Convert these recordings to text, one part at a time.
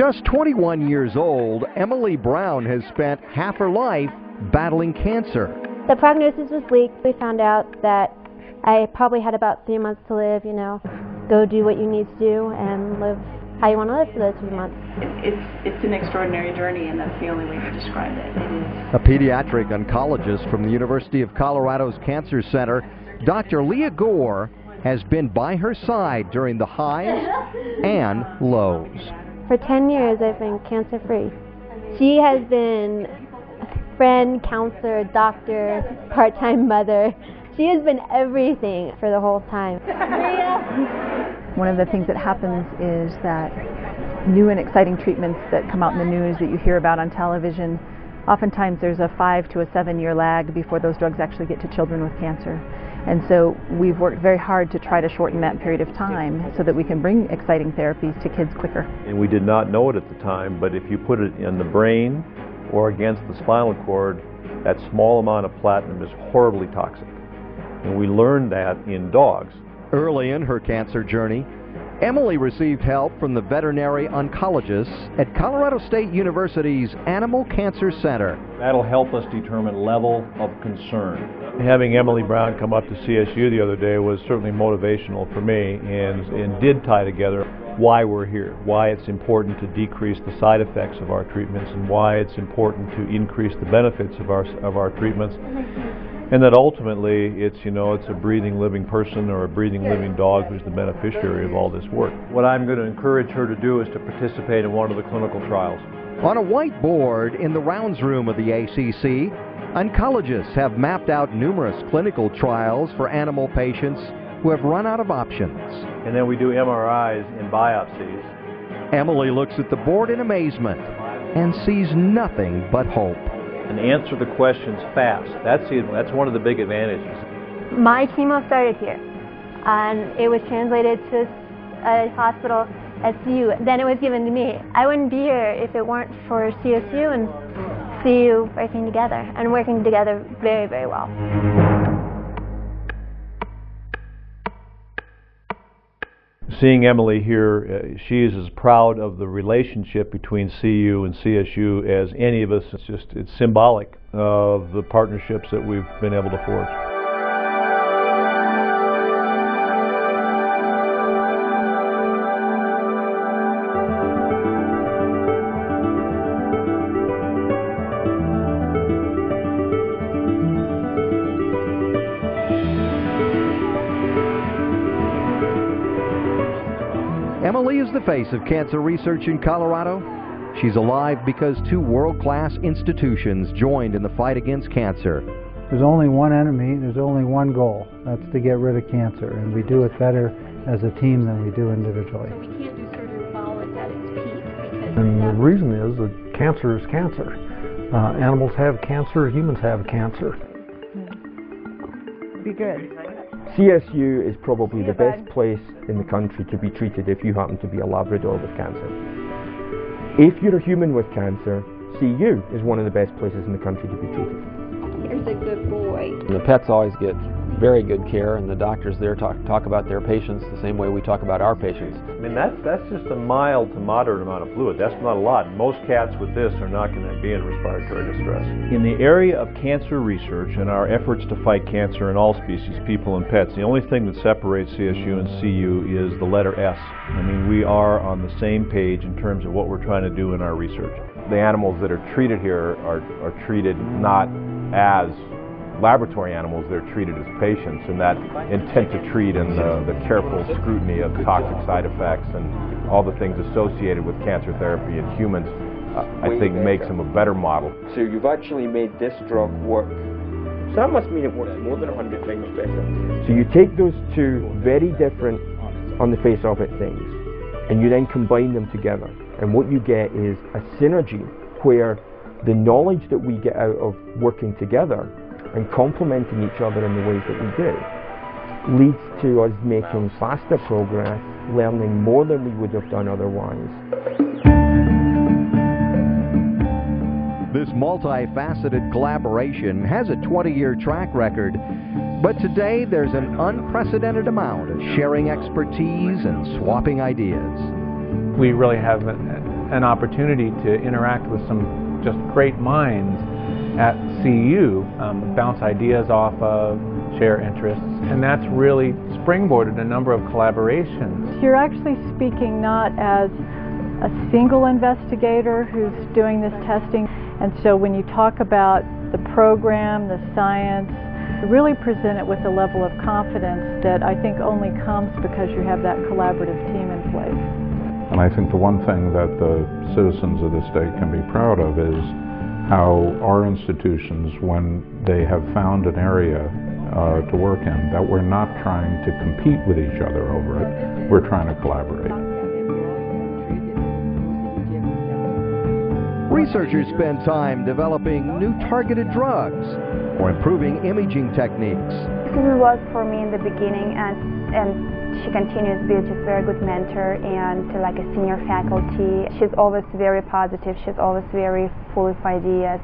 just 21 years old, Emily Brown has spent half her life battling cancer. The prognosis was bleak. We found out that I probably had about 3 months to live, Go do what you need to do and live how you want to live for those 3 months. It's an extraordinary journey, and that's the only way to describe it. It is. A pediatric oncologist from the University of Colorado's Cancer Center, Dr. Leah Gore, has been by her side during the highs and lows. For 10 years, I've been cancer-free. She has been friend, counselor, doctor, part-time mother. She has been everything for the whole time. One of the things that happens is that new and exciting treatments that come out in the news that you hear about on television, oftentimes there's a 5 to 7 year lag before those drugs actually get to children with cancer. And so we've worked very hard to try to shorten that period of time so that we can bring exciting therapies to kids quicker. And we did not know it at the time, but if you put it in the brain or against the spinal cord, that small amount of platinum is horribly toxic. And we learned that in dogs. Early in her cancer journey, Emily received help from the veterinary oncologists at Colorado State University's Animal Cancer Center. That'll help us determine level of concern. Having Emily Brown come up to CSU the other day was certainly motivational for me and did tie together why we're here, why it's important to decrease the side effects of our treatments, and why it's important to increase the benefits of our treatments. And that ultimately it's a breathing living person or a breathing living dog who's the beneficiary of all this work. What I'm going to encourage her to do is to participate in one of the clinical trials. On a whiteboard in the rounds room of the ACC, oncologists have mapped out numerous clinical trials for animal patients who have run out of options. And then we do MRIs and biopsies. Emily looks at the board in amazement and sees nothing but hope. And answer the questions fast. That's one of the big advantages. My chemo started here, and it was translated to a hospital at CU. Then it was given to me. I wouldn't be here if it weren't for CSU and CU working together, and working together very, very well. Seeing Emily here, she is as proud of the relationship between CU and CSU as any of us. It's symbolic of the partnerships that we've been able to forge. Emily is the face of cancer research in Colorado. She's alive because 2 world-class institutions joined in the fight against cancer. There's only one enemy, there's only one goal. That's to get rid of cancer, and we do it better as a team than we do individually. We can't do surgery while it's at its peak because and the reason is that cancer is cancer. Animals have cancer, humans have cancer. Be good. CSU is probably the best place in the country to be treated if you happen to be a Labrador with cancer. If you're a human with cancer, CU is one of the best places in the country to be treated. here's a good boy. The pets always get very good care, and the doctors there talk about their patients the same way we talk about our patients. I mean, that's just a mild to moderate amount of fluid. That's not a lot. Most cats with this are not going to be in respiratory distress. In the area of cancer research and our efforts to fight cancer in all species, people and pets, the only thing that separates CSU and CU is the letter S. I mean, we are on the same page in terms of what we're trying to do in our research. The animals that are treated here are treated not as laboratory animals, they're treated as patients, and that intent to treat and the careful scrutiny of toxic side effects and all the things associated with cancer therapy in humans, I think makes them a better model. So you've actually made this drug work. So that must mean it works more than 100 times better. So you take those two very different on the face of it things, and you then combine them together, and what you get is a synergy where the knowledge that we get out of working together and complementing each other in the ways that we do leads to us making faster progress, learning more than we would have done otherwise. This multifaceted collaboration has a 20-year track record, but today there's an unprecedented amount of sharing expertise and swapping ideas. We really have an opportunity to interact with some just great minds at CU, bounce ideas off of, share interests, and that's really springboarded a number of collaborations. You're actually speaking not as a single investigator who's doing this testing, and so when you talk about the program, the science, really present it with a level of confidence that I think only comes because you have that collaborative team in place. And I think the one thing that the citizens of the state can be proud of is how our institutions, when they have found an area to work in, that we're not trying to compete with each other over it, we're trying to collaborate. Researchers spend time developing new targeted drugs or improving imaging techniques. Susan was for me in the beginning, and she continues to be just a very good mentor and like a senior faculty. She's always very positive. She's always very full of ideas.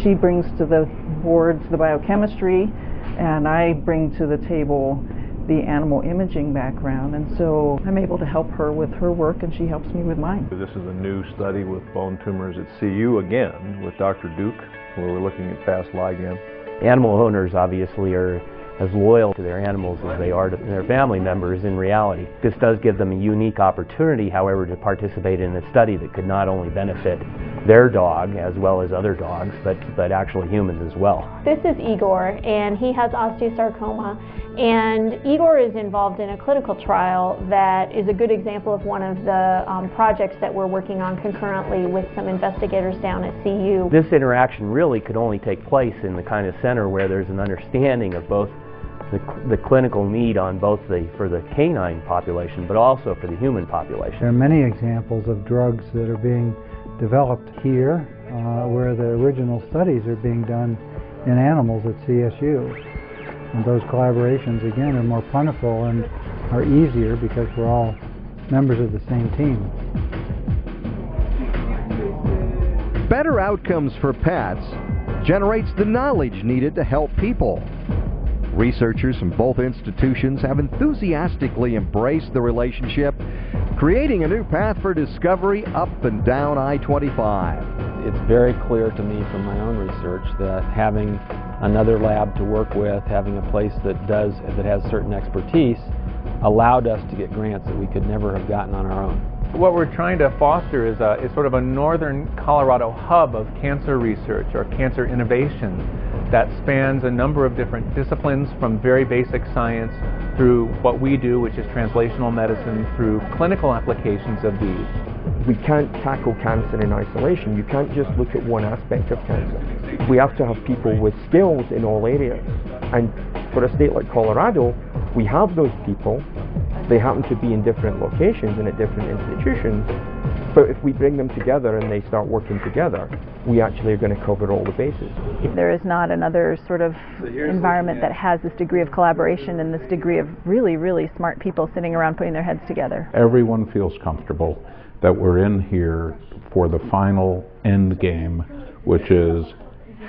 She brings to the boards the biochemistry, and I bring to the table the animal imaging background, and so I'm able to help her with her work and she helps me with mine. This is a new study with bone tumors at CU again with Dr. Duke, where we're looking at fast ligand. Animal owners obviously are as loyal to their animals as they are to their family members in reality. This does give them a unique opportunity, however, to participate in a study that could not only benefit their dog as well as other dogs, but actually humans as well. This is Igor, and he has osteosarcoma, and Igor is involved in a clinical trial that is a good example of one of the projects that we're working on concurrently with some investigators down at CU. This interaction really could only take place in the kind of center where there's an understanding of both the clinical need on both for the canine population, but also for the human population. There are many examples of drugs that are being developed here where the original studies are being done in animals at CSU. And those collaborations, again, are more plentiful and are easier because we're all members of the same team. Better outcomes for pets generates the knowledge needed to help people. Researchers from both institutions have enthusiastically embraced the relationship, creating a new path for discovery up and down I-25. It's very clear to me from my own research that having another lab to work with, having a place that has certain expertise, allowed us to get grants that we could never have gotten on our own. What we're trying to foster is sort of a northern Colorado hub of cancer research or cancer innovation that spans a number of different disciplines, from very basic science through what we do, which is translational medicine, through clinical applications of these. We can't tackle cancer in isolation. You can't just look at one aspect of cancer. We have to have people with skills in all areas. And for a state like Colorado, we have those people. They happen to be in different locations and at different institutions. But if we bring them together and they start working together, we actually are going to cover all the bases. There is not another sort of environment that has this degree of collaboration and this degree of really, really smart people sitting around putting their heads together. Everyone feels comfortable that we're in here for the final end game, which is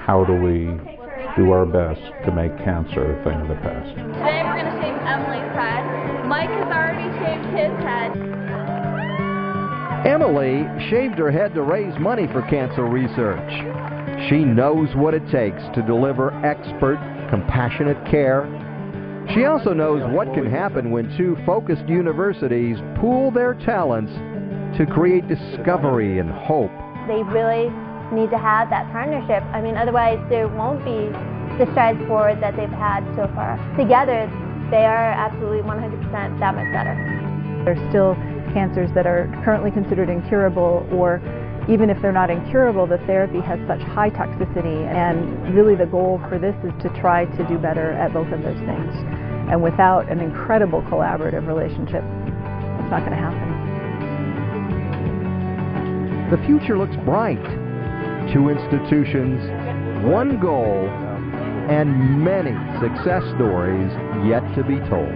how do we do our best to make cancer a thing of the past. Today we're going to shave Emily's head. Mike has already shaved his head. Emily shaved her head to raise money for cancer research. She knows what it takes to deliver expert, compassionate care. She also knows what can happen when two focused universities pool their talents to create discovery and hope. They really need to have that partnership. I mean, otherwise there won't be the strides forward that they've had so far. Together, they are absolutely 100% that much better. There's still cancers that are currently considered incurable, or even if they're not incurable, the therapy has such high toxicity, and really the goal for this is to try to do better at both of those things. And without an incredible collaborative relationship, it's not going to happen. The future looks bright. Two institutions, one goal, and many success stories yet to be told.